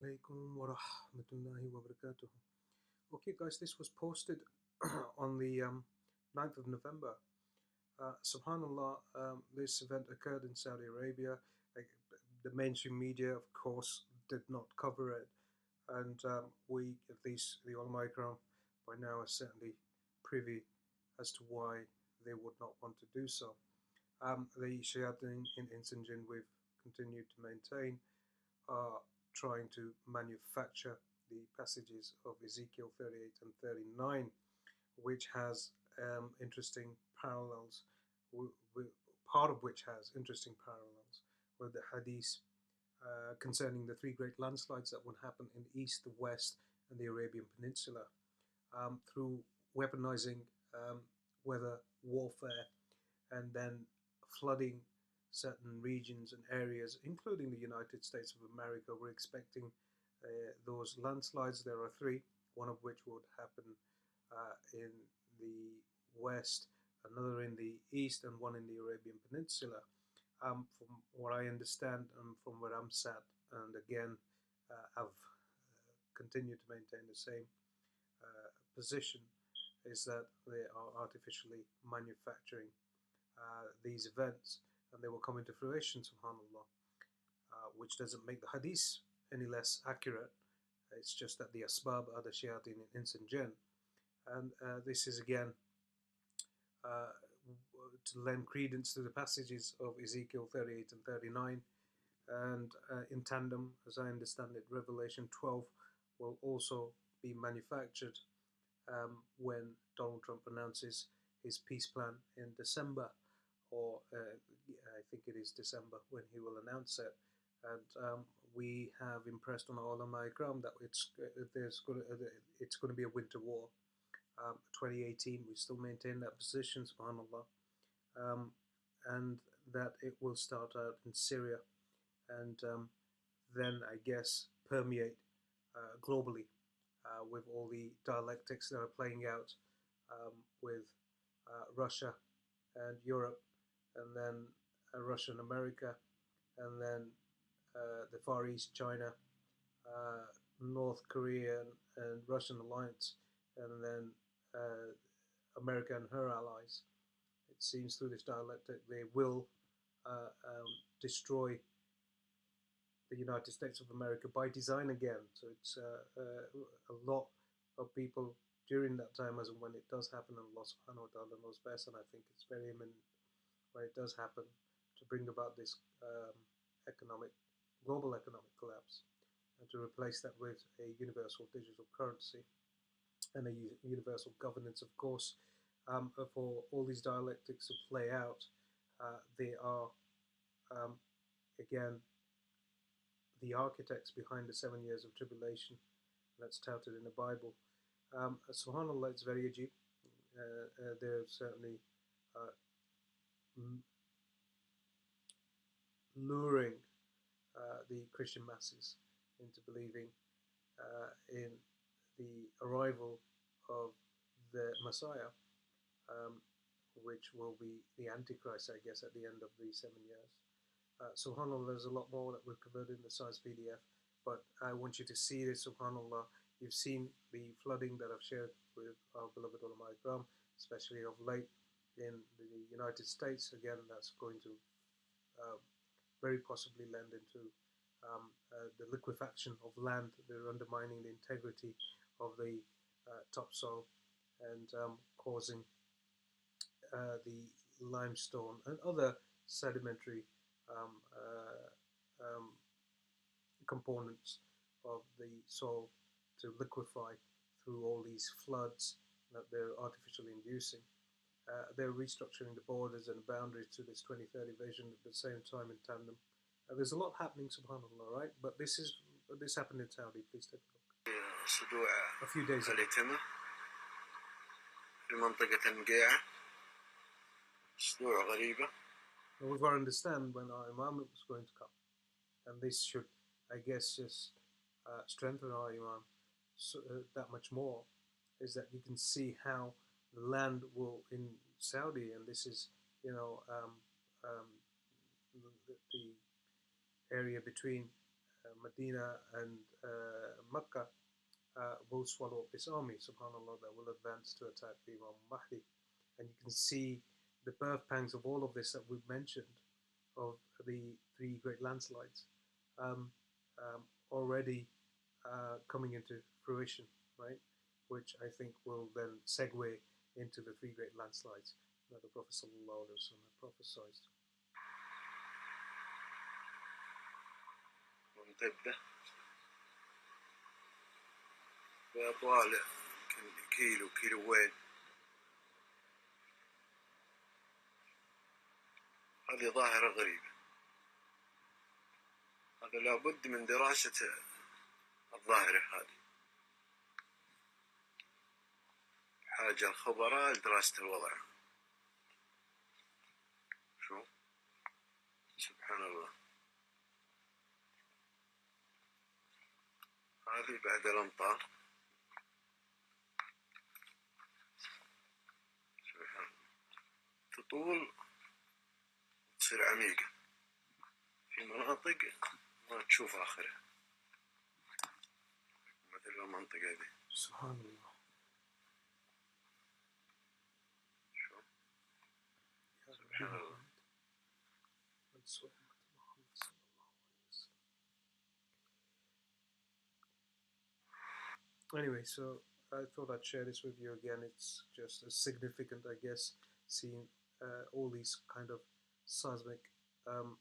Alaikum wa rahmatullahi wa barakatuh. Okay, guys, this was posted on the 9th of November. Subhanallah, this event occurred in Saudi Arabia. Like, the mainstream media, of course, did not cover it. And we, at least the ulama ikram, by now are certainly privy as to why they would not want to do so. The shayateen in Sinjin we've continued to maintain are trying to manufacture the passages of Ezekiel 38 and 39, which has interesting parallels, part of which has interesting parallels with the hadith concerning the three great landslides that would happen in the east, the west, and the Arabian Peninsula through weaponizing weather warfare and then flooding certain regions and areas, including the United States of America. We're expecting those landslides. There are three, one of which would happen in the west, another in the east, and one in the Arabian Peninsula. From what I understand and from where I'm sat, and again, I've continued to maintain the same position, is that they are artificially manufacturing these events and they will come into fruition, subhanAllah, which doesn't make the hadith any less accurate. It's just that the asbab are the shayateen in ins and jinn. And this is again uh, to lend credence to the passages of Ezekiel 38 and 39. And in tandem, as I understand it, Revelation 12 will also be manufactured when Donald Trump announces his peace plan in December, or I think it is December when he will announce it. And we have impressed on all of my ikram that it's going to be a winter war. 2018, we still maintain that position, subhanallah, and that it will start out in Syria and then I guess permeate globally with all the dialectics that are playing out with Russia and Europe, and then Russia and America, and then the Far East, China, North Korea and Russian alliance, and then America and her allies. It seems through this dialectic they will destroy the United States of America by design again. So it's a lot of people during that time, as and when it does happen, and Allah subhanahu wa ta'ala knows best, and I think it's very imminent when it does happen, to bring about this global economic collapse, and to replace that with a universal digital currency and a universal governance, of course. For all these dialectics to play out, they are, again, the architects behind the 7 years of tribulation that's touted in the Bible. Subhanallah, it's very Ajib. They're certainly luring the Christian masses into believing in the arrival of the Messiah, which will be the Antichrist, I guess, at the end of the 7 years. Subhanallah, there's a lot more that we've covered in the science PDF, but I want you to see this, subhanallah. You've seen the flooding that I've shared with our beloved ulama ikram, especially of late in the United States. Again, that's going to very possibly lend into the liquefaction of land. They're undermining the integrity of the topsoil and causing the limestone and other sedimentary components of the soil to liquefy through all these floods that they're artificially inducing. They're restructuring the borders and boundaries to this 2030 vision at the same time in tandem. There's a lot happening, subhanAllah, right? But this happened in Saudi. Please take a look. A few days ago. And we've got to understand when our Imam was going to come. And this should, I guess, just strengthen our Imam that much more, is that you can see how the land will, in Saudi, and this is, the area between Medina and Mecca will swallow up this army, subhanAllah, that will advance to attack the Imam Mahdi. And you can see the birth pangs of all of this that we've mentioned, of the three great landslides, um, already coming into fruition, right? Which I think will then segue into the three great landslides that the Prophet ﷺ prophesied. تبدأ بطالع كيلوين. هذه ظاهرة غريبة. هذا لابد من دراسة الظاهرة هذه. حاجة الخبراء لدراسة الوضع. شو؟ سبحان الله. هذه بعد الأمطار. سبحان الله. تطول تصير عميقة. في مناطق ما تشوف آخرها. مثل المنطقة دي. سبحان الله. شو؟ سبحان الله. Anyway, so I thought I'd share this with you again. It's just as significant, I guess, seeing all these kind of seismic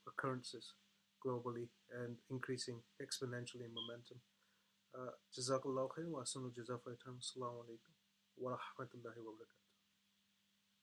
occurrences globally and increasing exponentially in momentum. Jazakallah khair wa ahsanu jazakum. Assalamu alaikum wa rahmatullahi wa barakatuh.